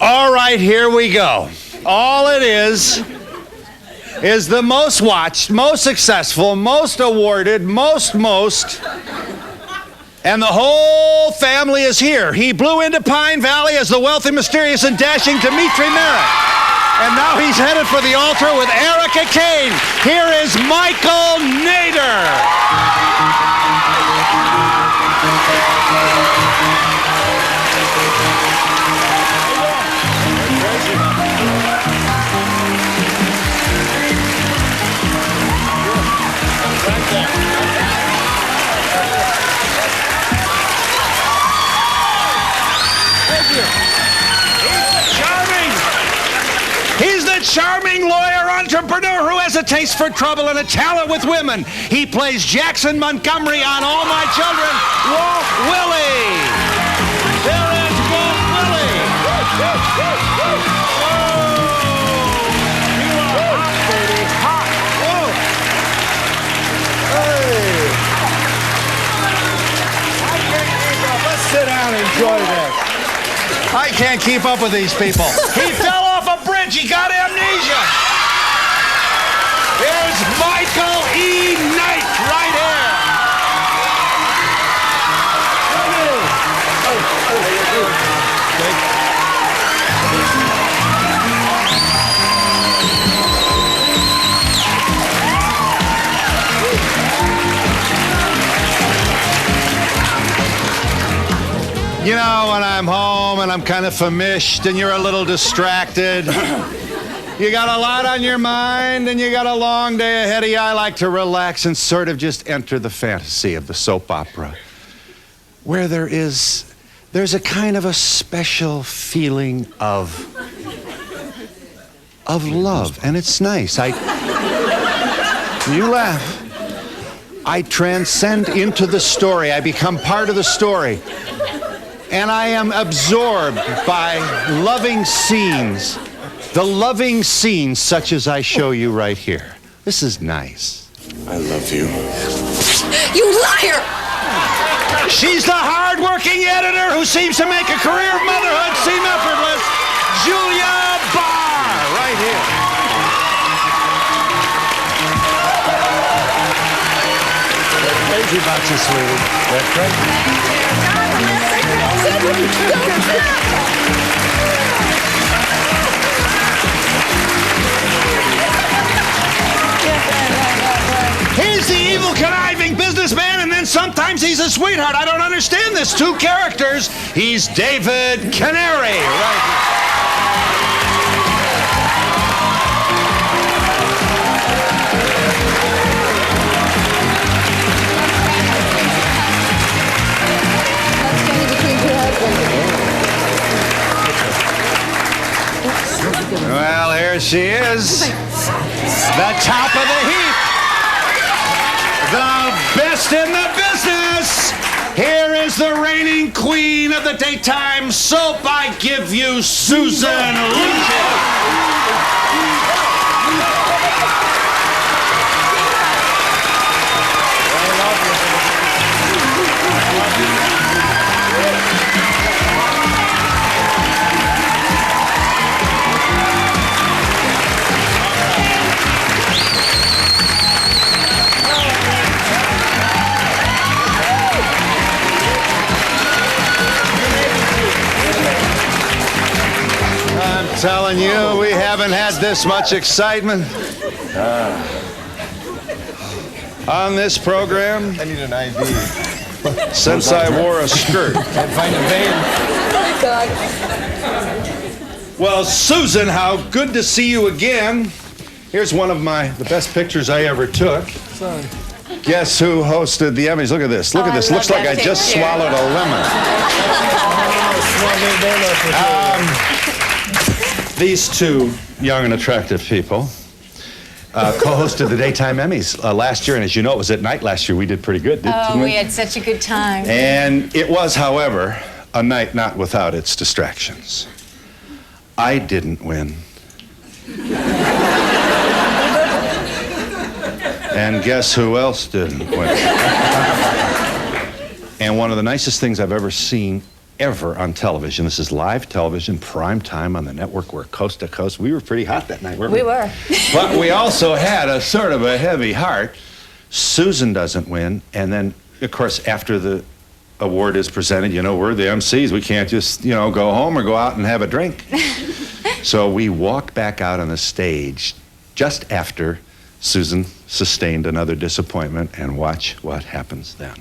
All right, here we go. All it is the most watched, most successful, most awarded, most, and the whole family is here. He blew into Pine Valley as the wealthy, mysterious, and dashing Dimitri Merrick. And now he's headed for the altar with Erica Kane. Here is Michael Nader. Charming lawyer entrepreneur who has a taste for trouble and a talent with women. He plays Jackson Montgomery on All My Children, Walt Willie. There is Walt Willie. You are hot, baby, hot. Whoa. Hey. I can't keep up. Let's sit down and enjoy this. I can't keep up with these people. He fell off a bridge. He got amnesia. Here's Michael E. Knight right here. You know, when I'm home and I'm kind of famished and you're a little distracted, you got a lot on your mind and you got a long day ahead of you, I like to relax and sort of just enter the fantasy of the soap opera, where there's a kind of a special feeling of love, and it's nice. You laugh. I transcend into the story. I become part of the story. And I am absorbed by loving scenes, the loving scenes such as I show you right here. This is nice. I love you. You liar! She's the hard-working editor who seems to make a career of motherhood seem effortless. Julia Barr, right here. They're crazy about you, sweetie. They're crazy. He's the evil, conniving businessman, and then sometimes he's a sweetheart. I don't understand this. Two characters. He's David Canary, right? Well, here she is, the top of the heap, the best in the business. Here is the reigning queen of the daytime soap. I give you Susan Lucci. I'm telling you, we haven't had this much excitement on this program. I need an ID. Since I wore a skirt. Can't find a vein. Oh, God. Well, Susan, how good to see you again. Here's one of the best pictures I ever took. Sorry. Guess who hosted the Emmys? Look at this. Look at this. Looks like I just swallowed a lemon. These two young and attractive people co-hosted the Daytime Emmys last year, and as you know, it was at night last year. We did pretty good, didn't we? We had such a good time. And it was, however, a night not without its distractions. I didn't win. And guess who else didn't win? And one of the nicest things I've ever seen ever on television. This is live television, prime time on the network. We're coast to coast. We were pretty hot that night, weren't we? We were. But we also had a sort of a heavy heart. Susan doesn't win, and then, of course, after the award is presented, you know, we're the MCs. We can't just, you know, go home or go out and have a drink. So we walk back out on the stage just after Susan sustained another disappointment, and watch what happens then.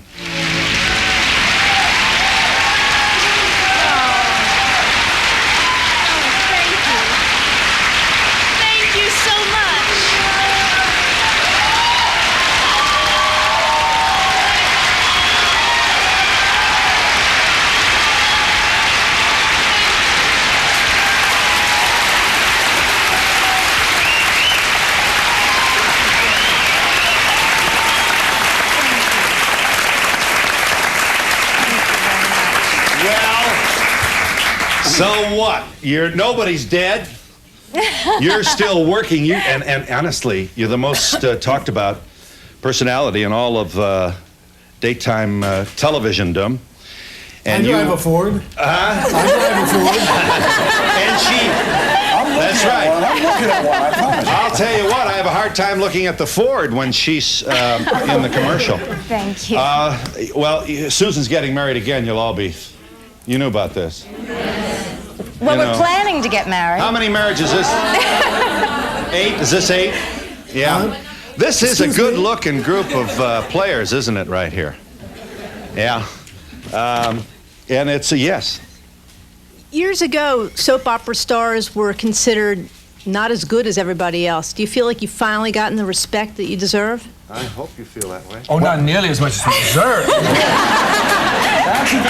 Thank you so much. So what? Nobody's dead. You're still working. And honestly, you're the most talked about personality in all of daytime television-dom. And I drive a Ford. I drive a Ford. And that's right. I'm looking at one, I promise. I'll tell you what, I have a hard time looking at the Ford when she's in the commercial. Thank you. Well, Susan's getting married again. You knew about this. Well, you we're know. planning to get married. How many marriages is this? 8? Is this 8? Yeah. This is a good-looking group of players, isn't it, right here? Yeah. And it's a yes. Years ago, soap opera stars were considered not as good as everybody else. Do you feel like you've finally gotten the respect that you deserve? I hope you feel that way. Oh, not nearly as much as we deserve. Actually,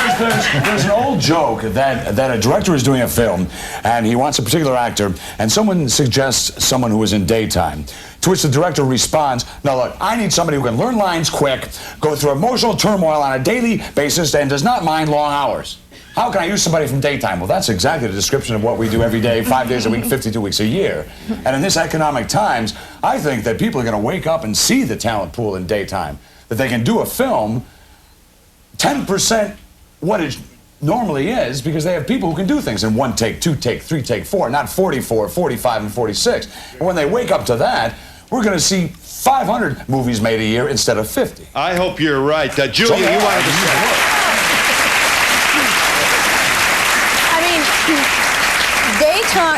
there's an old joke that a director is doing a film, and he wants a particular actor, and someone suggests someone who is in daytime, to which the director responds, no, look, I need somebody who can learn lines quick, go through emotional turmoil on a daily basis, and does not mind long hours. How can I use somebody from daytime? Well, that's exactly the description of what we do every day, 5 days a week, 52 weeks a year. And in this economic times, I think that people are going to wake up and see the talent pool in daytime, that they can do a film 10% what it normally is, because they have people who can do things in 1 take, 2 take, 3 take, 4, not 44, 45, and 46. And when they wake up to that, we're going to see 500 movies made a year instead of 50. I hope you're right. Julia, you wanted to say.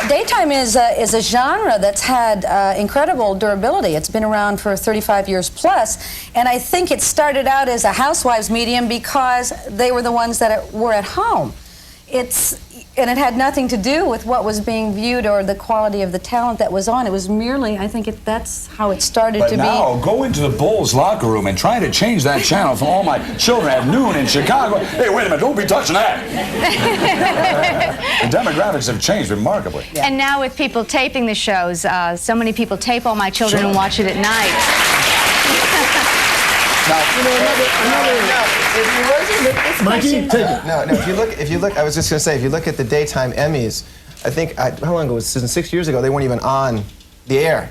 Daytime is a genre that's had incredible durability. It's been around for 35 years plus, and I think it started out as a housewives medium because they were the ones that were at home. And it had nothing to do with what was being viewed or the quality of the talent that was on. It was merely, I think that's how it started to be. But now, go into the Bulls locker room and try to change that channel from all my children at noon in Chicago. Hey, wait a minute, don't be touching that. The demographics have changed remarkably. Yeah. And now with people taping the shows, so many people tape All My Children and watch it at night. Mikey, take it. No, if you look, I was just going to say, if you look at the daytime Emmys, I think, how long ago was it? 6 years ago, they weren't even on the air.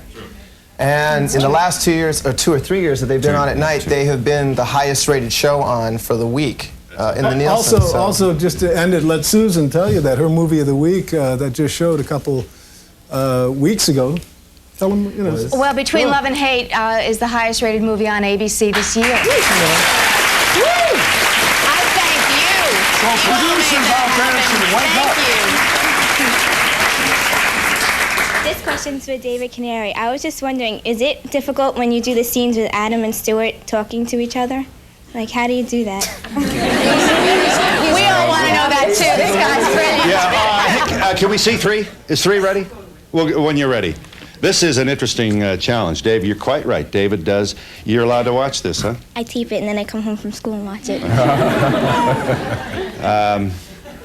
And in the last 2 years, or 2 or 3 years that they've been on at night, they have been the highest rated show on for the week in the Nielsen. Also, just to end it, let Susan tell you that her movie of the week that just showed a couple weeks ago. Tell them, you know. Well, Between Love and Hate is the highest rated movie on ABC this year. Woo! I thank you. So producers out there should wake up. Thank you. This question's for David Canary. I was just wondering, is it difficult when you do the scenes with Adam and Stuart talking to each other? Like, how do you do that? We all want to know that, too. This guy's brilliant. Yeah, can we see 3? Is 3 ready? Well, when you're ready. This is an interesting challenge. Dave, you're quite right. David does. You're allowed to watch this, huh? I tape it and then I come home from school and watch it.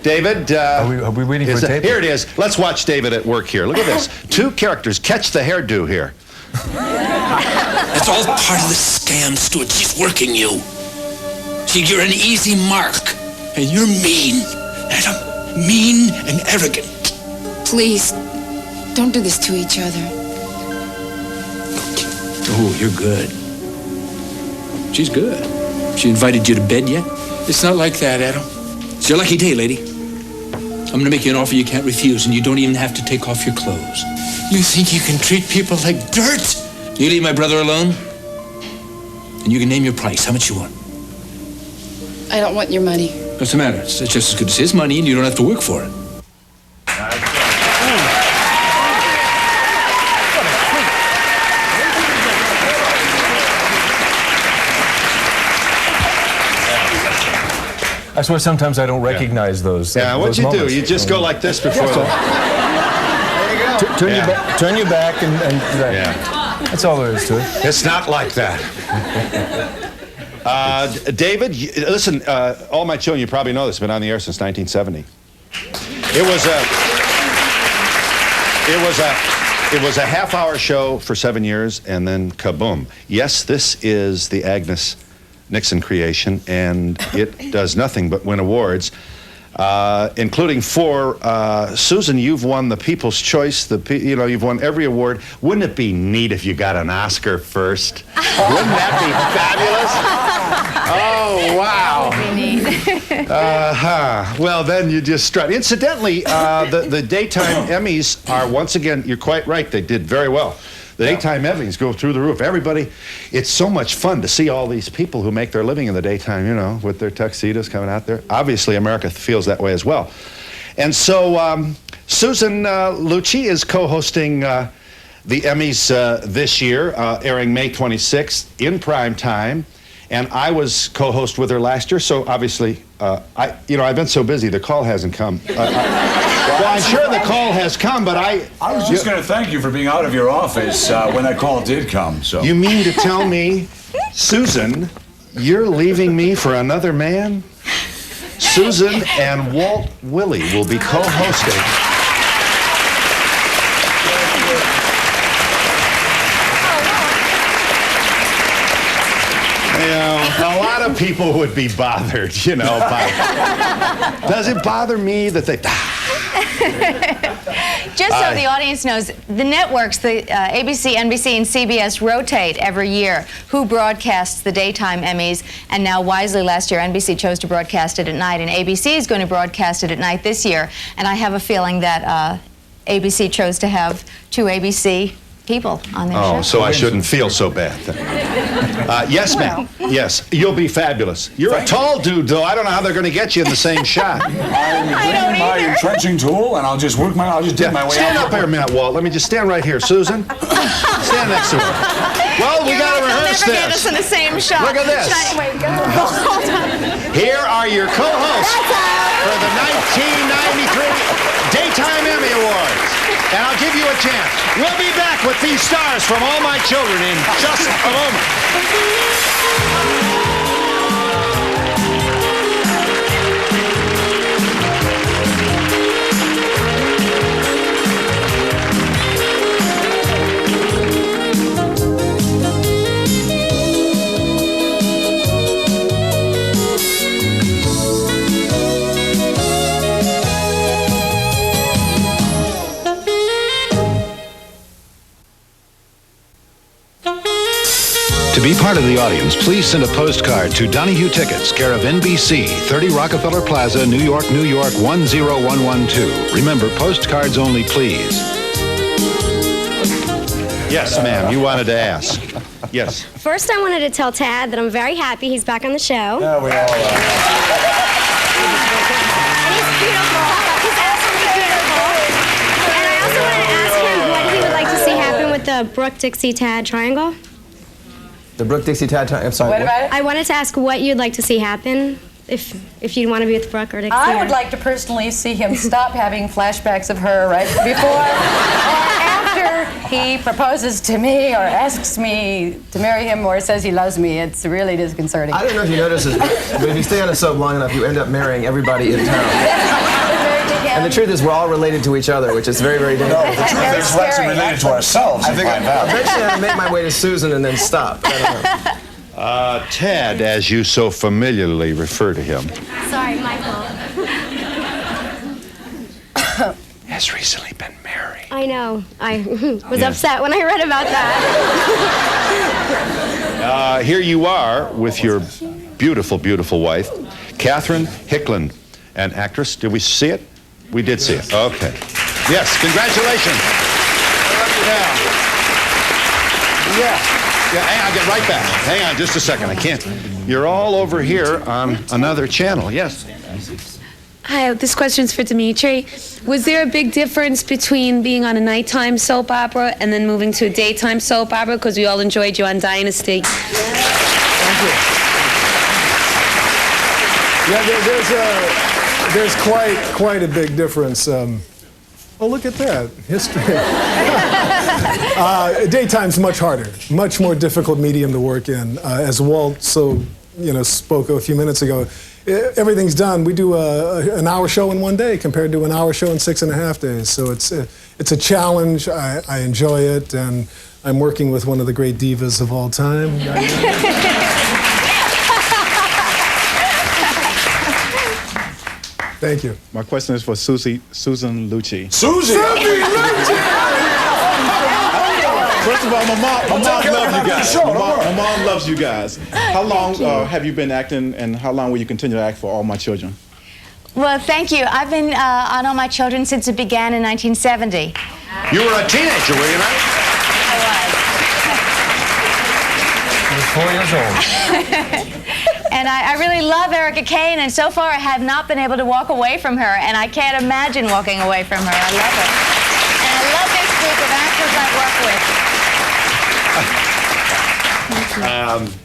David, are we waiting for a tape? Here it is. Let's watch David at work here. Look at this. 2 characters. Catch the hairdo here. That's all part of the scam, Stuart. She's working you. You're an easy mark. And you're mean, Adam. Mean and arrogant. Please, don't do this to each other. Oh, you're good. She's good. She invited you to bed yet? It's not like that, Adam. It's your lucky day, lady. I'm gonna make you an offer you can't refuse, and you don't even have to take off your clothes. You think you can treat people like dirt? You leave my brother alone, and you can name your price. How much you want? I don't want your money. What's the matter? It's just as good as his money, and you don't have to work for it. I swear sometimes I don't recognize those. Yeah, what'd you moments. do? You just go like this before the... There you go. Turn your back and Yeah. that's all there is to it. It's not like that. David, listen, All My Children, you probably know this, been on the air since 1970. It was a half-hour show for 7 years, and then kaboom. Yes, this is the Agnes Nixon creation, and it does nothing but win awards, including 4. Susan, you've won the People's Choice. You've won every award. Wouldn't it be neat if you got an Oscar first? Wouldn't that be fabulous? Oh, wow. That would be neat. Well, then you just strut. Incidentally, the daytime Emmys are, once again, you're quite right, they did very well. The daytime Emmys go through the roof. Everybody, it's so much fun to see all these people who make their living in the daytime, with their tuxedos coming out there. Obviously, America feels that way as well. And so, Susan Lucci is co-hosting the Emmys this year, airing May 26th in prime time. And I was co-host with her last year, so obviously, I've been so busy, the call hasn't come. Well, I'm sure the call has come, but I was just going to thank you for being out of your office when that call did come. So you mean to tell me, Susan, you're leaving me for another man? Susan and Walt Willey will be co-hosting. A lot of people would be bothered, by... Does it bother me that they... Just so the audience knows, the networks, the ABC, NBC, and CBS rotate every year who broadcasts the daytime Emmys, and now wisely last year NBC chose to broadcast it at night, and ABC is going to broadcast it at night this year, and I have a feeling that ABC chose to have 2 ABC people on their show. Oh, so I shouldn't feel so bad. Yes, ma'am. Yes, you'll be fabulous. You're a tall dude, though. I don't know how they're going to get you in the same shot. I'm bringing my entrenching tool, and I'll just dig my way Stand out. up here a minute, Walt. Let me just stand right here. Susan, stand next to her. Well, we got to rehearse Never get us this. in the same shot. Look at this. Wait, hold on. Here are your co-hosts for the 1993 Daytime Emmy Awards. And I'll give you a chance. We'll be back with these stars from All My Children in just a moment. To be part of the audience, please send a postcard to Donahue Tickets, care of NBC, 30 Rockefeller Plaza, New York, New York, 10112. Remember, postcards only, please. Yes, ma'am. You wanted to ask. Yes. First, I wanted to tell Tad that I'm very happy he's back on the show. Yeah, we all are. And he's beautiful. He's absolutely beautiful. And I also wanted to ask him what he would like to see happen with the Brooke-Dixie-Tad triangle. The Brooke-Dixie-Tad, I'm sorry. What about it? I wanted to ask what you'd like to see happen if you'd want to be with Brooke or Dixie. I would like to personally see him stop having flashbacks of her right before or after he proposes to me or asks me to marry him or says he loves me. It's really disconcerting. I don't know if you notice this, but if you stay on a soap long enough, you end up marrying everybody in town. And the truth is, we're all related to each other, which is very, very dangerous. No, the truth is, we're actually related to ourselves. I think eventually I'll make my way to Susan and then stop. I don't know. Ted, as you so familiarly refer to him, Sorry, Michael. has recently been married. I know. I was upset when I read about that. Here you are with your beautiful, beautiful wife, Catherine Hicklin, an actress. Did we see it? We did see it. Okay. Yes, congratulations. Yeah, hang on, I'll get right back. Hang on just a second. I can't. You're all over here on another channel. Yes. Hi, this question's for Dimitri. Was there a big difference between being on a nighttime soap opera and then moving to a daytime soap opera? Because we all enjoyed you on Dynasty. Thank you. Yeah, there's quite a big difference. Oh, look at that. History. Daytime's much harder, much more difficult medium to work in. As Walt spoke a few minutes ago, everything's done. We do an hour show in one day compared to an hour show in 6.5 days. So it's a challenge. I enjoy it, and I'm working with one of the great divas of all time. Thank you. My question is for Susan Lucci. Susie! First of all, my mom loves you guys. My mom loves you guys. How long have you been acting, and how long will you continue to act for All My Children? Well, thank you. I've been on All My Children since it began in 1970. You were a teenager, were you not? I was. 4 years old. And I really love Erica Kane, and so far I have not been able to walk away from her, and I can't imagine walking away from her. I love her. And I love this group of actors I work with.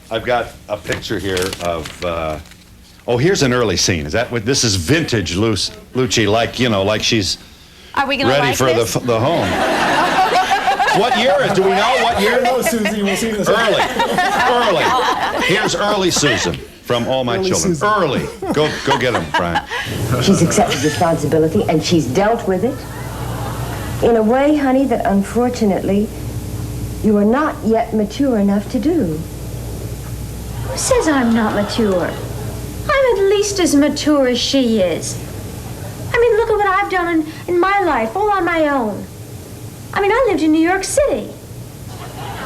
I've got a picture here of, here's an early scene. Is that what, this is vintage Lucci, like she's Are we gonna ready like for this? the home. What year is, do we know what year? No, Susie, we'll see this. Early. Here's early Susan from All My Children. Susan. Early. Go get him, Brian. She's accepted responsibility and she's dealt with it in a way, honey, that unfortunately you are not yet mature enough to do. Who says I'm not mature? I'm at least as mature as she is. I mean, look at what I've done in my life, all on my own. I mean, I lived in New York City.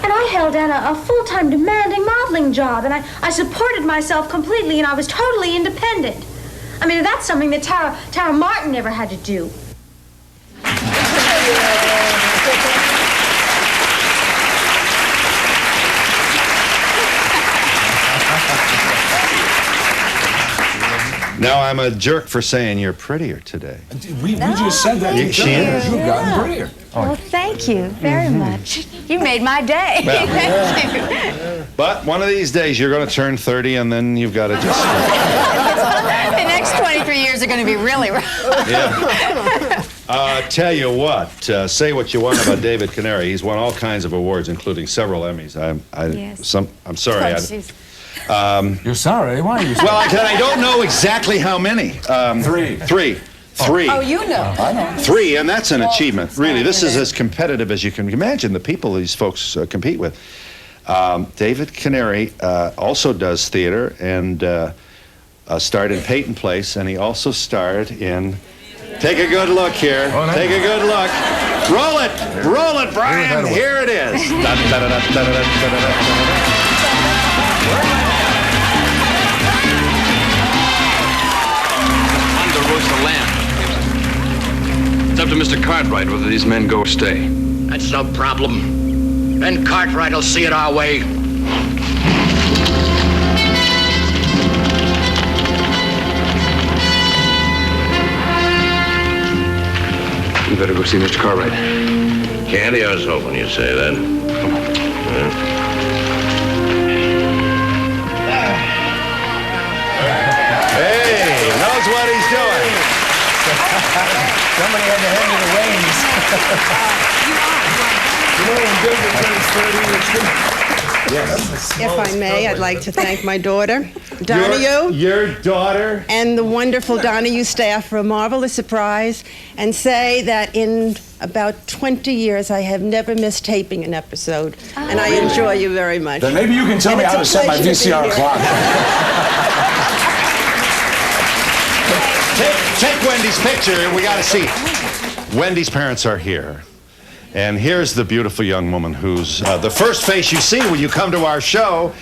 And I held down a full-time demanding modeling job, and I supported myself completely, and I was totally independent. I mean, that's something that Tara Martin never had to do. Now, I'm a jerk for saying you're prettier today. We just said that. She is. You've gotten prettier. Well, thank you very much. You made my day. Well, Thank you. But one of these days, you're going to turn 30, and then you've got to just... The next 23 years are going to be really rough. Yeah. Tell you what, say what you want about David Canary. He's won all kinds of awards, including several Emmys. I'm sorry. You're sorry? Why are you sorry? Well, I don't know exactly how many. Three. Oh, you know. I know. 3, and that's an achievement. Really, this is as competitive as you can imagine the people these folks compete with. David Canary also does theater and starred in Peyton Place, and he also starred in... Take a good look here. Take a good look. Roll it, Brian. Here it is. Under roast the lamb. It's up to Mr. Cartwright whether these men go or stay. That's no problem. Ben Cartwright will see it our way. You better go see Mr. Cartwright. Candy, I was hoping you'd say that. Hey, knows what he's doing. Somebody had to hand me the reins. If I may, I'd like to thank my daughter, Donahue. Your daughter? And the wonderful Donahue staff for a marvelous surprise, and say that in about 20 years, I have never missed taping an episode, and I enjoy you very much. Then maybe you can tell me how to set my VCR clock. Take Wendy's picture. We got to see. Wendy's parents are here. And here's the beautiful young woman who's the first face you see when you come to our show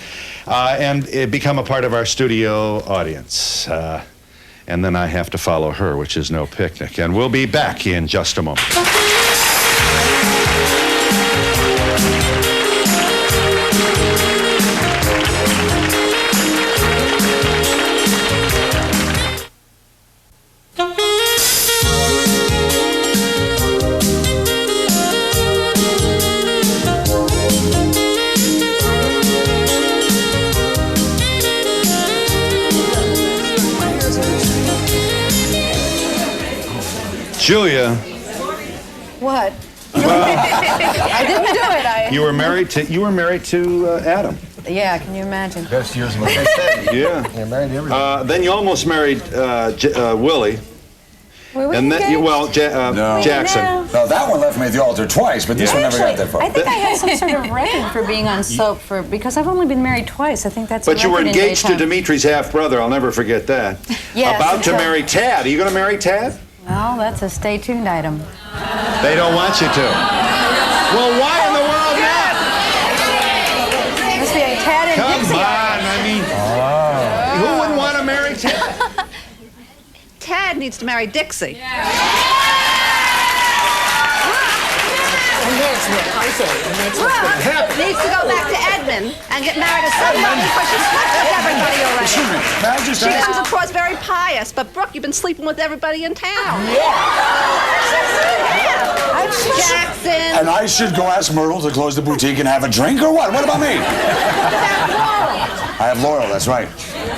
and become a part of our studio audience. and then I have to follow her, which is no picnic. And we'll be back in just a moment. Julia, What? I didn't do it. you were married to Adam. Yeah, can you imagine? Best years of my life. Yeah. You're married to everybody. Then you almost married Willie. Were we And then, engaged? Jackson. No, that one left me at the altar twice, but this one never got that far. I think I had some sort of record for being on soap because I've only been married twice. I think that's a But you were record in engaged to daytime. Dimitri's half-brother. I'll never forget that. Yes, About to until- marry Tad. Are you going to marry Tad? Well, that's a stay tuned item. They don't want you to. Well, why in the world not? Must be a Tad and Come Dixie. on, I mean, who wouldn't want to marry Tad? Tad needs to marry Dixie. And that's what's going to happen. Needs to go back to Edmond and get married to somebody because she's slept with everybody already. She comes across very pious, but Brooke, you've been sleeping with everybody in town. Jackson. And I should go ask Myrtle to close the boutique and have a drink, or what? What about me? I have Laurel, that's right.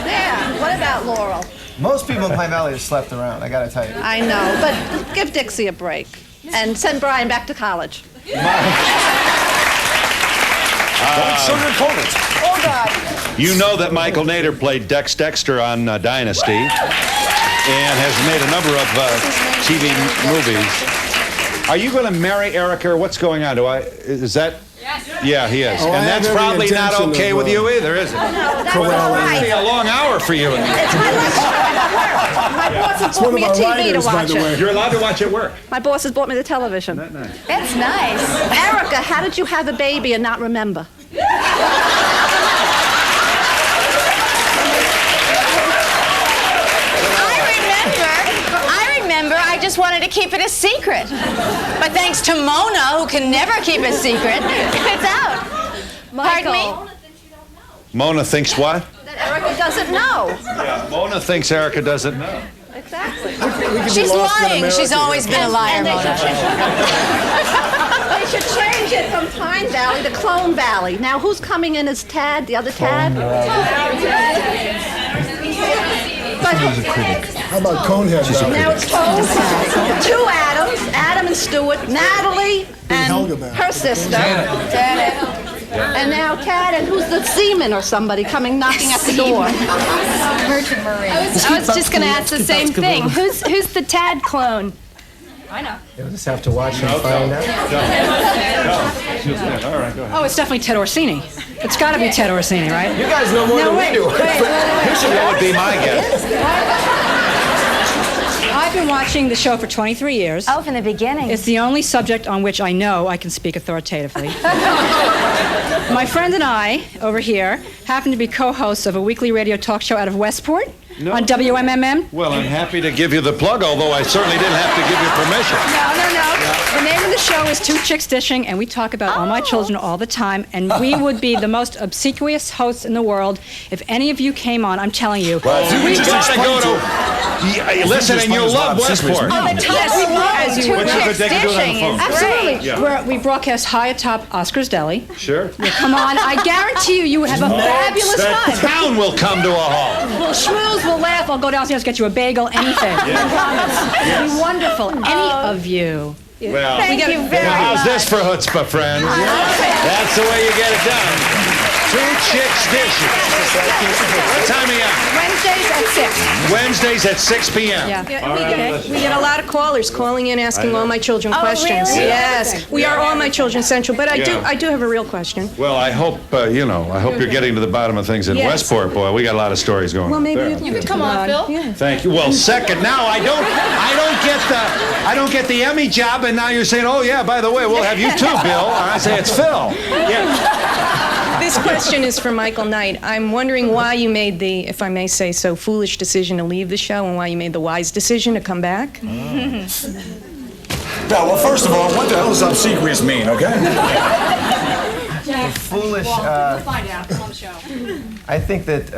Yeah, what about Laurel? Most people in Pine Valley have slept around, I gotta tell you. I know, but give Dixie a break and send Brian back to college. Don't sugarcoat it. Oh, God. You know that Michael Nader played Dex Dexter on Dynasty and has made a number of TV movies. Are you going to marry Erica, or what's going on? Is that? Yes. Yeah, he is. Oh, I and that's have every probably not intention okay of, with you either, is it? No, that's all right. It'll be a long hour for you. It's my lunchtime at work. My boss has bought me a TV to watch it. You're allowed to watch at work. My boss has bought me the television. Isn't that nice? That's nice. Erica, how did you have a baby and not remember? I remember. I just wanted to keep it a secret. But thanks to Mona, who can never keep a secret, it's out. Pardon me? Mona thinks what? That Erica doesn't know. Yeah, Mona thinks Erica doesn't know. Exactly. She's lying. She's always been a liar, Mona. They should change it from Pine Valley to Clone Valley. Now, who's coming in as Tad, the other Tad? But How about Conehead? now it's Cone. Two Adams, Adam and Stewart, Natalie and her sister. Janet. And now Tad, and who's the seaman or somebody coming knocking at the door? Merchant Marine. I was just going to ask the same thing. Who's the Tad clone? I know. You'll just have to watch and find out. All right, go ahead. Oh, it's definitely Ted Orsini. It's got to be Ted Orsini, right? You guys know more than we do. That would be my guess. I've been watching the show for 23 years. Oh, from the beginning. It's the only subject on which I know I can speak authoritatively. My friend and I, over here, happen to be co-hosts of a weekly radio talk show out of Westport on WMMM. Well, I'm happy to give you the plug, although I certainly didn't have to give you permission. No. The name of the show is Two Chicks Dishing, and we talk about all my children all the time, and we would be the most obsequious hosts in the world if any of you came on. I'm telling you. Well, we gotta go to. Listen, and you'll love Westport. Oh, the Yes, we love Two Chicks Dishing. It's Absolutely. Yeah. We broadcast high atop Oscar's Deli. Sure. Come on, I guarantee you would have a fabulous The time. town will come to a halt. We'll schmooze, we'll laugh, I'll go downstairs, get you a bagel, anything. I promise. It'll be wonderful. Any of you. Well, Thank you very how's this for chutzpah, friends? That's the way you get it done. Two Chicks Dishing. What time are you on? Wednesdays at 6. Wednesdays at 6 p.m. We get a lot of callers calling in asking all my children questions. really? Yes, we are all my children central, but I Yeah. do have a real question. Well, I hope, I hope you're getting to the bottom of things in Yes. Westport, boy. We got a lot of stories going Well, on maybe there. you can come on, Phil. Yeah. Thank you. Well, second, now I don't get the Emmy job, and now you're saying, oh yeah, by the way, we'll have you too, Bill. And I say it's Phil. Yeah. This question is for Michael Knight. I'm wondering why you made the, if I may say so, foolish decision to leave the show and why you made the wise decision to come back. Yeah, well, first of all, what the hell does obsequious mean, okay? Foolish. We'll find out on the show. I think that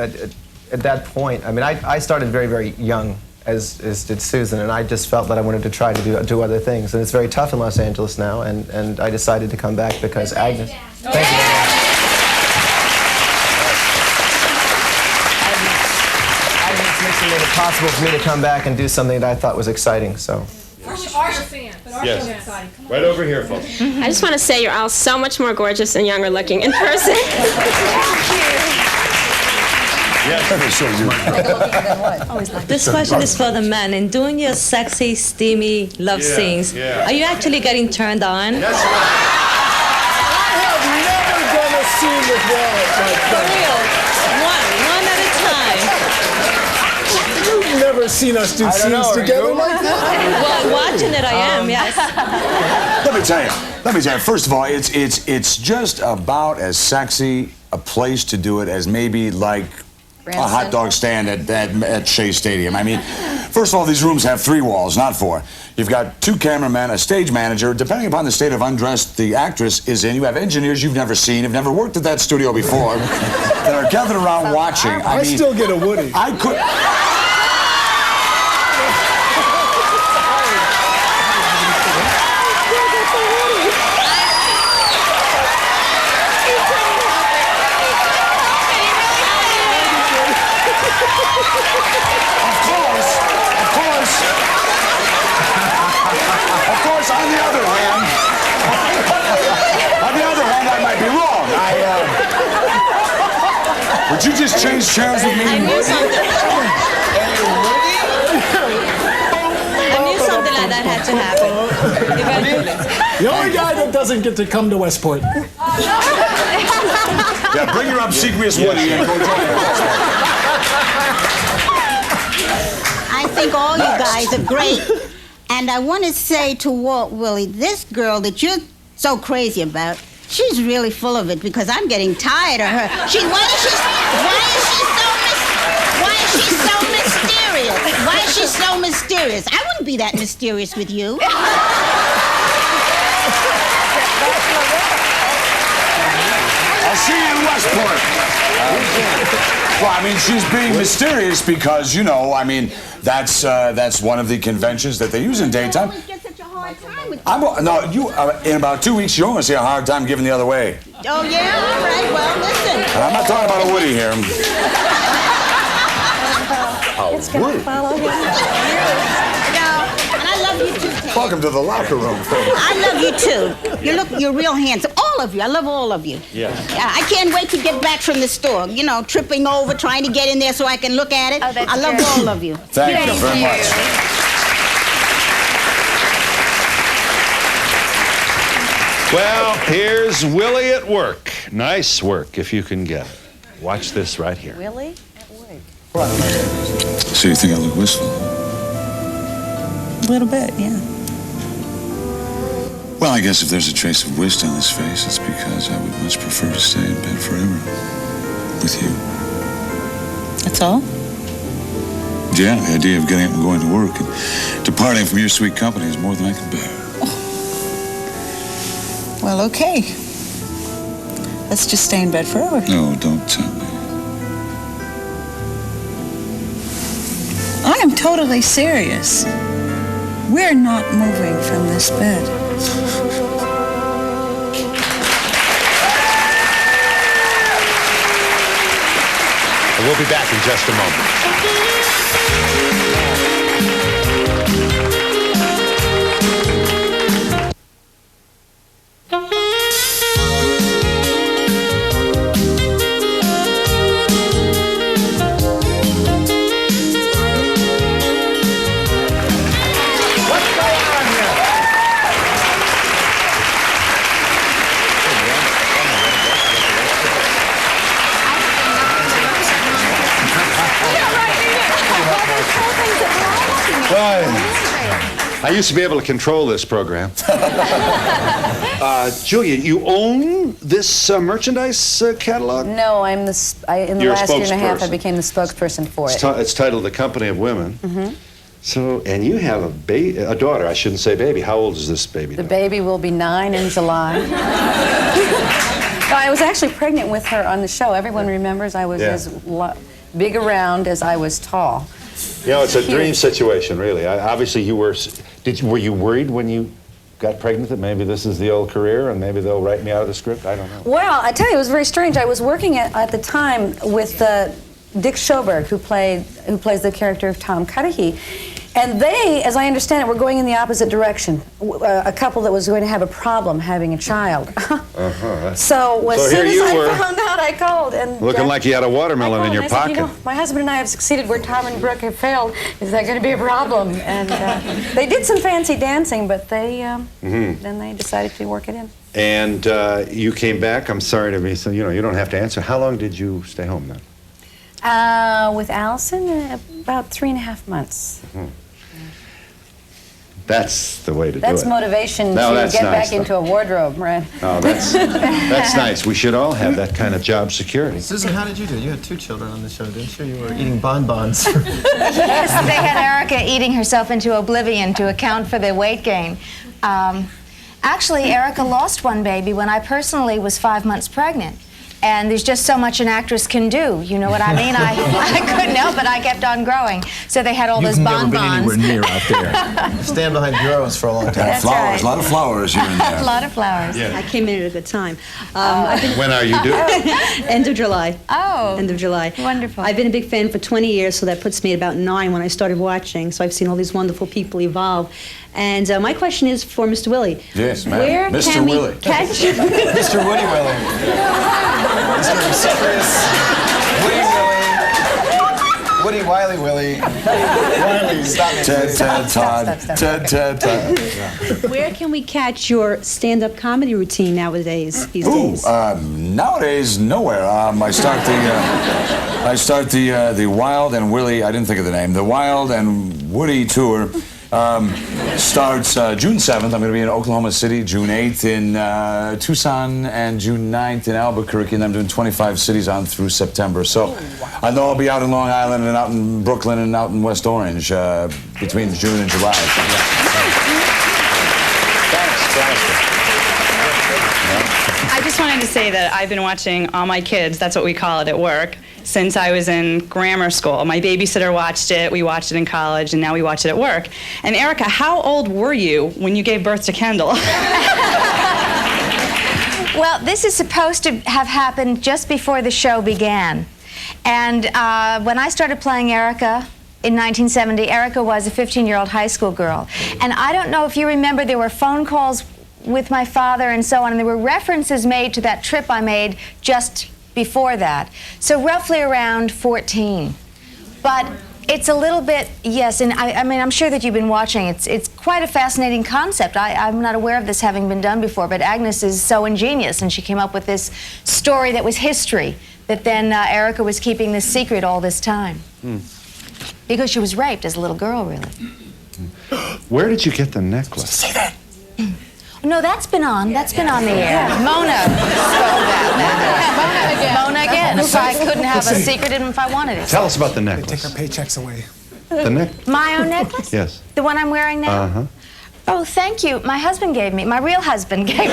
at that point, I mean, I started very, very young, as did Susan, and I just felt that I wanted to try to do other things. And it's very tough in Los Angeles now, and I decided to come back because Agnes. Thank you. Agnes Nixon made it possible for me to come back and do something that I thought was exciting. So. Yes. Right over here, folks. I just want to say you're all so much more gorgeous and younger looking in person. This question is for the men. In doing your sexy, steamy love scenes, are you actually getting turned on? I have never done a scene with Walt like that. For real, one at a time. You've never seen us do scenes together like that? Well, watching it, I am, yes. Let me tell you, first of all, it's just about as sexy a place to do it as maybe like a hot dog stand at Shea Stadium. I mean, first of all, these rooms have 3 walls, not 4. You've got 2 cameramen, a stage manager. Depending upon the state of undress the actress is in, you have engineers you've never seen, have never worked at that studio before, that are gathered around watching. I mean, still get a Woody. I could... Of course, on the other hand, I might be wrong. Would you just change chairs with me? I knew something like that had to happen. Eventually. The only guy that doesn't get to come to Westport. Yeah, bring your obsequious Woody and go join us. I think all you guys are great. And I want to say to Walt, Willie, this girl that you're so crazy about, she's really full of it because I'm getting tired of her. Why is she so mysterious? Why is she so mysterious? I wouldn't be that mysterious with you. I'll see you in Westport. Well, I mean, she's being mysterious because, you know, I mean, that's one of the conventions that they use in daytime. In about 2 weeks, you're going to see a hard time giving the other way. Oh, yeah? All right, well, listen. And I'm not talking about a Woody here. It's going to follow him. And I love you too, Ted. Welcome to the locker room. I love you too. You're real handsome. All of you. I love all of you. Yes. I can't wait to get back from the store. You know, tripping over, trying to get in there so I can look at it. Oh, that's I love good. all of you. Thank you very much. Well, here's Willie at work. Nice work, if you can get it. Watch this right here. Willie at work. So you think I look wistful? A little bit, yeah. Well, I guess if there's a trace of whist on this face, it's because I would much prefer to stay in bed forever with you. That's all? Yeah, the idea of getting up and going to work and departing from your sweet company is more than I can bear. Well, okay. Let's just stay in bed forever. No, don't tell me. I am totally serious. We're not moving from this bed. We'll be back in just a moment. I used to be able to control this program. Julia, you own this merchandise catalog? No, I'm the. In the You're a last year and a half, I spokesperson. became the spokesperson for it. It's titled The Company of Women. Mhm. So, and you have a daughter. I shouldn't say baby. How old is this baby? The baby will be 9 in July. No, I was actually pregnant with her on the show. Everyone remembers I was as big around as I was tall. You know, it's a Huge. dream situation, really. Obviously, you were. Were you worried when you got pregnant that maybe this is the old career and maybe they'll write me out of the script? I don't know. Well, I tell you, it was very strange. I was working at the time with Dick Schoberg, who plays the character of Tom Cudahy. And they, as I understand it, were going in the opposite direction. A couple that was going to have a problem having a child. So as soon as I found out, I called. And Looking like you had a watermelon in your pocket. You know, my husband and I have succeeded where Tom and Brooke have failed. Is that going to be a problem? And they did some fancy dancing, but they then they decided to work it in. And you came back. I'm sorry to be so. You know, you don't have to answer. How long did you stay home then? With Allison, about 3.5 months. That's the way to do it. That's motivation No, to that's get nice, back into a wardrobe, right? Oh, that's nice. We should all have that kind of job security. Susan, how did you do? You had 2 children on the show, didn't you? You were eating bonbons. Yes, they had Erica eating herself into oblivion to account for their weight gain. Actually, Erica lost one baby when I personally was 5 months pregnant. And there's just so much an actress can do. You know what I mean? I couldn't help it. I kept on growing. So they had all those bonbons. You've never been anywhere near out there. Stand behind bureaus for a long time. That's flowers, right. a lot of flowers here and there. A lot of flowers. Yeah. I came in at a good time. When are you due? End of July. Oh. End of July. Wonderful. I've been a big fan for 20 years, so that puts me at about 9 when I started watching. So I've seen all these wonderful people evolve. And my question is for Mr. Willie. Yes, ma'am. Where Mr. can Willie. we catch you? Mr. Woody Willie. Mr. Chris. Woody Wiley Willie. Wiley. Stop it. Ted, Todd. Ted, Todd. Where can we catch your stand-up comedy routine nowadays? These days? Nowadays, nowhere. I start the Wild and Willie. I didn't think of the name. The Wild and Woody tour. Starts June 7th. I'm going to be in Oklahoma City, June 8th in Tucson, and June 9th in Albuquerque, and I'm doing 25 cities on through September. So I know I'll be out in Long Island and out in Brooklyn and out in West Orange between June and July. I just wanted to say that I've been watching All My Kids, that's what we call it at work, since I was in grammar school. My babysitter watched it, we watched it in college, and now we watch it at work. And Erica, how old were you when you gave birth to Kendall? Well, this is supposed to have happened just before the show began. And when I started playing Erica in 1970, Erica was a 15-year-old high school girl. And I don't know if you remember, there were phone calls with my father and so on, and there were references made to that trip I made just before that. So roughly around 14. But it's a little bit, yes, and I mean, I'm sure that you've been watching. It's quite a fascinating concept. I'm not aware of this having been done before, but Agnes is so ingenious, and she came up with this story that was history, that then Erica was keeping this secret all this time. Because she was raped as a little girl, really. Where did you get the necklace? Say that. No, that's been on. That's been on the air. Mona spoke about that. Mona again. If I couldn't have a secret if I wanted it. Tell us about the They necklace. take our paychecks away. The necklace? My own necklace? Yes. The one I'm wearing now? Uh-huh. Oh, thank you. My husband gave me, my real husband gave me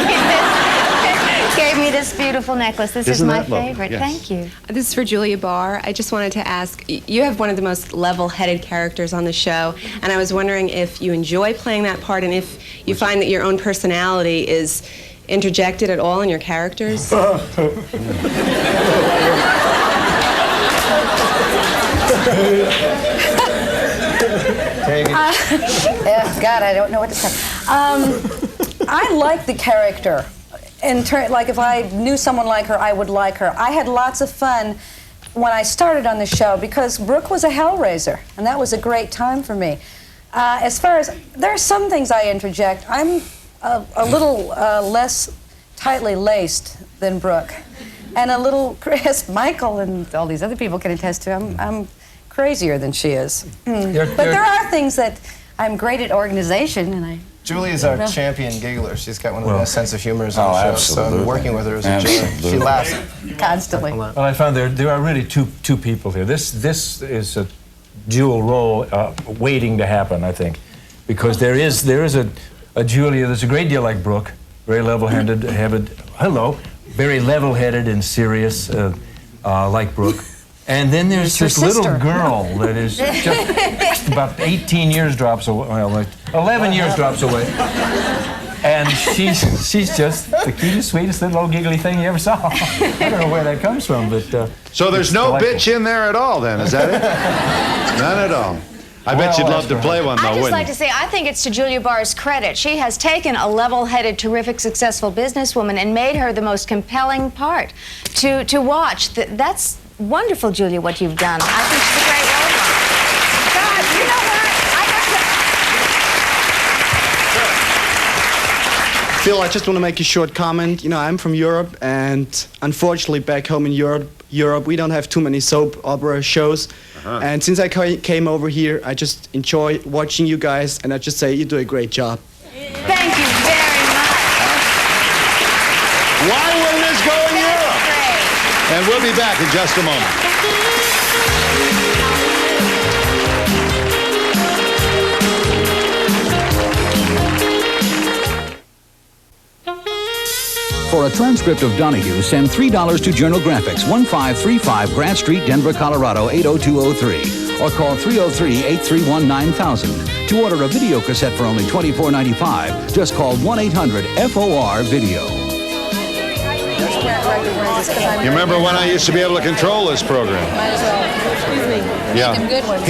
this beautiful necklace. This is my favorite. Thank you. This is for Julia Barr. I just wanted to ask, you have one of the most level-headed characters on the show, and I was wondering if you enjoy playing that part and if you find that your own personality is interjected at all in your characters. God, I don't know what to say. I like the character. Like if I knew someone like her, I would like her. I had lots of fun when I started on the show because Brooke was a hellraiser, and that was a great time for me. As far as, there are some things I interject. I'm a little less tightly laced than Brooke, and a little, as Michael and all these other people can attest to, I'm crazier than she is. But there are things that I'm great at organization, and I. Julie is our Well- champion giggler. She's got one of the best sense of humors on Oh, the show. absolutely. So working with her is a joy. She laughs Constantly. Well, I found there are really two people here. This is a dual role waiting to happen, I think, because there is a Julia that's a great deal like Brooke, very level-headed, very level-headed and serious, like Brooke. And then there's this little girl that is just about 18 years drops away, well, like 11 years drops away. And she's just the cutest, sweetest little old giggly thing you ever saw. I don't know where that comes from, but... So there's no bitch in there at all then, is that it? None at all. I bet you'd love to play one though, I'd just wouldn't like you? to say, I think it's to Julia Barr's credit. She has taken a level-headed, terrific, successful businesswoman and made her the most compelling part to watch. That's wonderful, Julia, what you've done. I think she's a great role model. God, you know what? Phil, I just want to make a short comment. You know, I'm from Europe, and unfortunately back home in Europe, we don't have too many soap opera shows. And since I came over here, I just enjoy watching you guys, and I just say you do a great job. Thank you very much. Why wouldn't this go in Europe? And we'll be back in just a moment. For a transcript of Donahue, send $3 to Journal Graphics, 1535 Grant Street, Denver, Colorado, 80203. Or call 303-831-9000. To order a video cassette for only $24.95, just call 1-800-FOR-VIDEO. You remember when I used to be able to control this program? Might as well. Yeah. Make them good ones.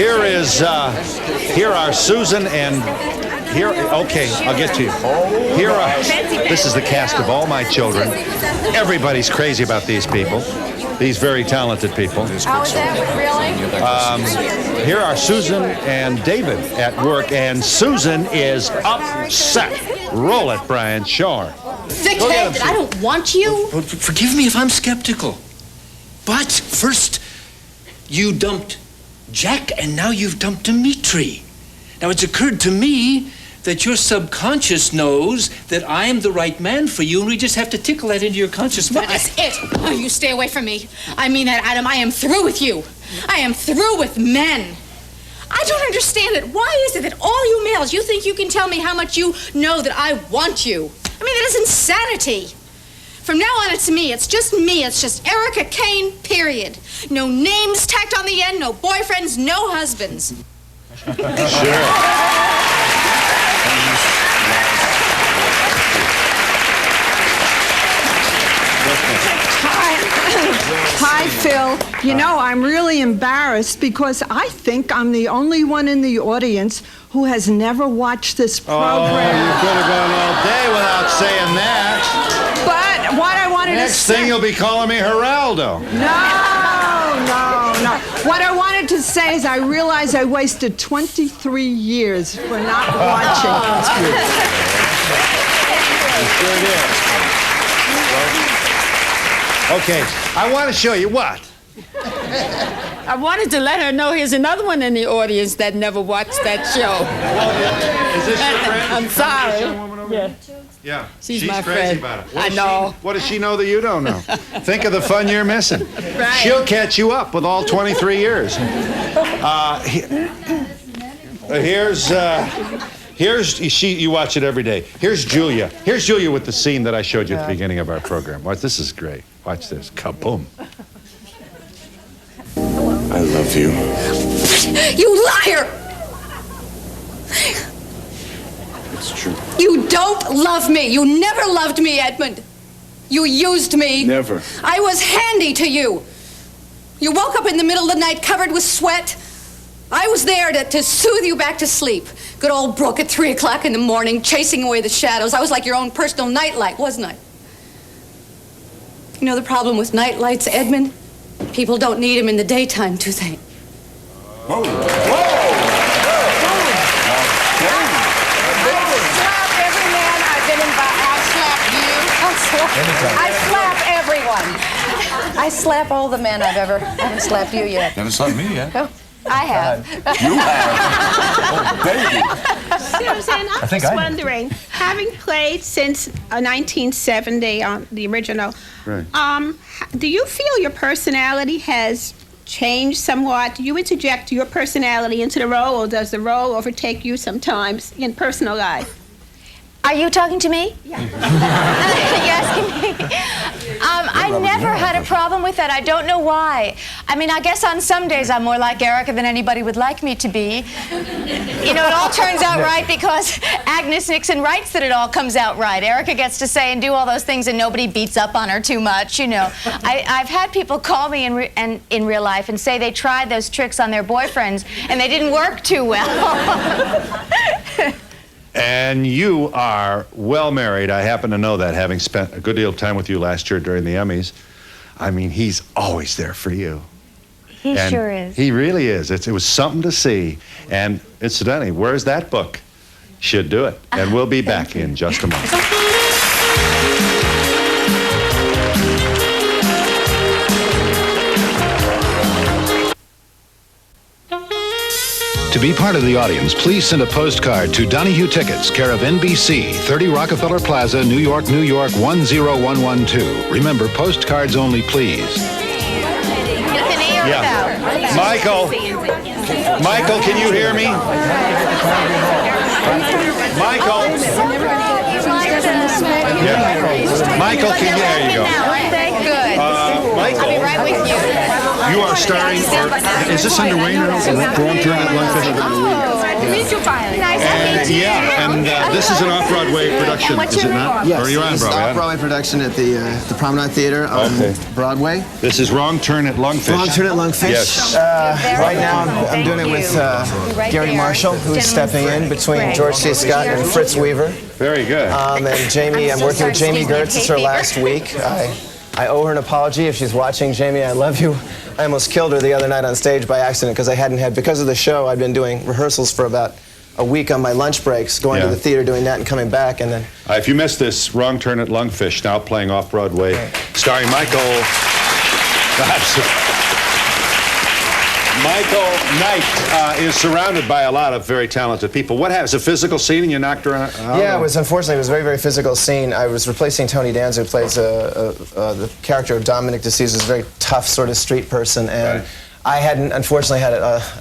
Here are Susan and okay, I'll get to you. This is the cast of All My Children. Everybody's crazy about these people, these very talented people. Oh, is that really? Here are Susan and David at work, and Susan is upset. Roll it, Brian. Show her. Thickhead, I don't want you. Forgive me if I'm skeptical. But first, you dumped Jack, and now you've dumped Dimitri. Now, it's occurred to me that your subconscious knows that I am the right man for you, and we just have to tickle that into your conscious mind. That is it. Oh, you stay away from me. I mean that, Adam. I am through with you. I am through with men. I don't understand it. Why is it that all you males, you think you can tell me how much you know that I want you? I mean, that is insanity. From now on, it's me. It's just me. It's just Erica Kane, period. No names tacked on the end, no boyfriends, no husbands. Hi, Phil. You know, I'm really embarrassed because I think I'm the only one in the audience who has never watched this program. Oh, you could have gone all day without saying that. But what I wanted Next to say... thing you'll be calling me Geraldo. No. What I wanted to say is I realized I wasted 23 years for not watching. You sure did. Okay, I want to show you what? I wanted to let her know here's another one in the audience that never watched that show. Is this your friend? I'm sorry. Yeah. Yeah, She's crazy my friend. about it. I know. What does she know that you don't know? Think of the fun you're missing. Right. She'll catch you up with all 23 years. You watch it every day. Here's Julia. Here's Julia with the scene that I showed you at the beginning of our program. Watch, this is great. Watch this. Kaboom. I love you. You liar! It's true. You don't love me. You never loved me, Edmund. You used me. Never. I was handy to you. You woke up in the middle of the night covered with sweat. I was there to soothe you back to sleep. Good old Brooke at 3 o'clock in the morning, chasing away the shadows. I was like your own personal nightlight, wasn't I? You know the problem with nightlights, Edmund? People don't need them in the daytime, do they? Whoa. I slap everyone. I slap all the men I haven't slapped you yet. Never slapped me yet. Oh, I have. You have. Susan, I'm think just I know. wondering, having played since 1970 on the original, do you feel your personality has changed somewhat? Do you interject your personality into the role, or does the role overtake you sometimes in personal life? Are you talking to me? Yeah. You asking me? I never had a problem with that. I don't know why. I mean, I guess on some days I'm more like Erica than anybody would like me to be. You know, it all turns out right because Agnes Nixon writes that it all comes out right. Erica gets to say and do all those things and nobody beats up on her too much, you know. I've had people call me in real life and say they tried those tricks on their boyfriends and they didn't work too well. And you are well married. I happen to know that, having spent a good deal of time with you last year during the Emmys. I mean, he's always there for you. He sure is. He really is. It was something to see. And incidentally, where's that book? Should do it. And we'll be back in just a moment. To be part of the audience, please send a postcard to Donahue Tickets, care of NBC, 30 Rockefeller Plaza, New York, New York, 10112. Remember, postcards only, please. Yeah. Michael, can you hear me? Michael. Yeah. Michael, can you? There you go. Good. Michael. I'll be right with you. You are starring, is this underway now? Wrong Turn at Lungfish? Nice to meet you. Yeah, and this is an off-Broadway production, is it not? Yes, Or you're on this is an Broadway? off-Broadway production at the Promenade Theater on Broadway. This is Wrong Turn at Lungfish. Wrong Turn at Lungfish. Yes. Right now, I'm doing it with Gary Marshall, who's stepping in between George C. Scott and Fritz Weaver. Very good. And Jamie, I'm working with Jamie Gertz. It's her last week. I owe her an apology if she's watching. Jamie, I love you. I almost killed her the other night on stage by accident because of the show, I'd been doing rehearsals for about a week on my lunch breaks, going to the theater, doing that, and coming back, and then... If you missed this, Wrong Turn at Lungfish, now playing off-Broadway, starring Michael Knight is surrounded by a lot of very talented people. What happens? A physical scene and you knocked her out? Yeah, it was a very, very physical scene. I was replacing Tony Danza, who plays the character of Dominic DeCesar, who's a very tough sort of street person, and I hadn't, unfortunately, had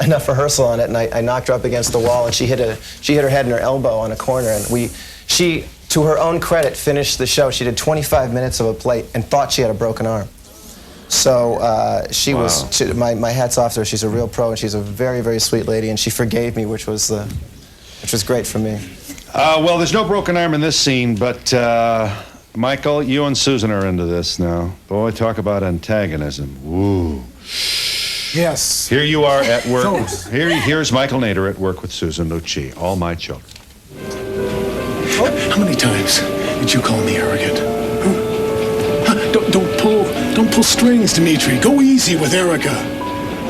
enough rehearsal on it, and I knocked her up against the wall, and she hit her head and her elbow on a corner, and she, to her own credit, finished the show. She did 25 minutes of a plate and thought she had a broken arm. So my hat's off to her. She's a real pro, and she's a very, very sweet lady, and she forgave me, which was great for me. Well, there's no broken arm in this scene, but Michael, you and Susan are into this now. Boy, talk about antagonism. Woo. Yes. Here you are at work. Here's Michael Nader at work with Susan Lucci. All my children. How many times did you call me arrogant? Huh? Don't pull strings, Dimitri. Go easy with Erica.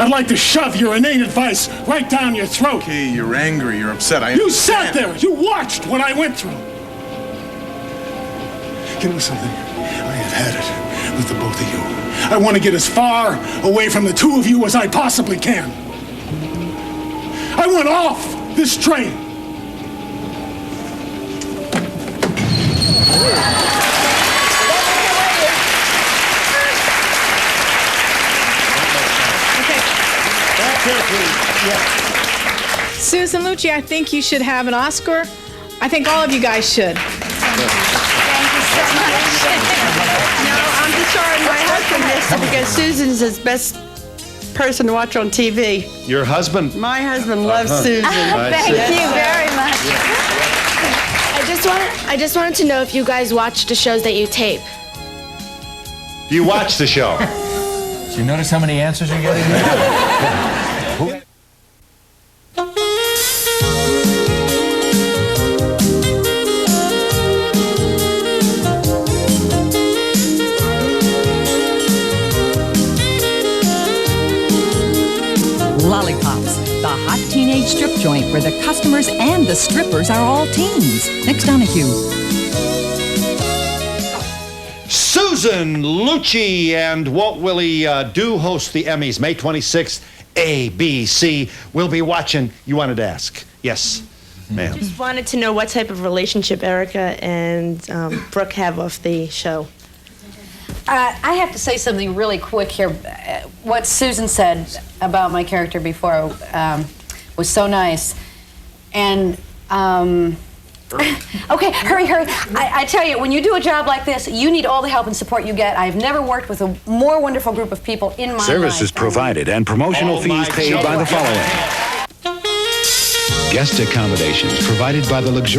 I'd like to shove your inane advice right down your throat. Okay, you're angry, you're upset. You sat there. You watched what I went through. You know something? I have had it with the both of you. I want to get as far away from the two of you as I possibly can. I want off this train. Susan Lucci, I think you should have an Oscar. I think all of you guys should. I'm just sorry my husband missed it because Susan's his best person to watch on TV. Your husband? My husband loves Susan. Thank you very much. I just wanted to know if you guys watch the shows that you tape. Do you watch the show? Did you notice how many answers you're getting? Lollipops, the hot teenage strip joint where the customers and the strippers are all teens. Next Donahue. Susan Lucci and Walt Willey do host the Emmys May 26th. ABC. We'll be watching. You wanted to ask. Yes, ma'am. Just wanted to know what type of relationship Erica and Brooke have off the show. I have to say something really quick here. What Susan said about my character before was so nice. And, okay, hurry. I tell you, when you do a job like this, you need all the help and support you get. I've never worked with a more wonderful group of people in my life. Services provided and promotional fees paid by the following. Guest accommodations provided by the luxurious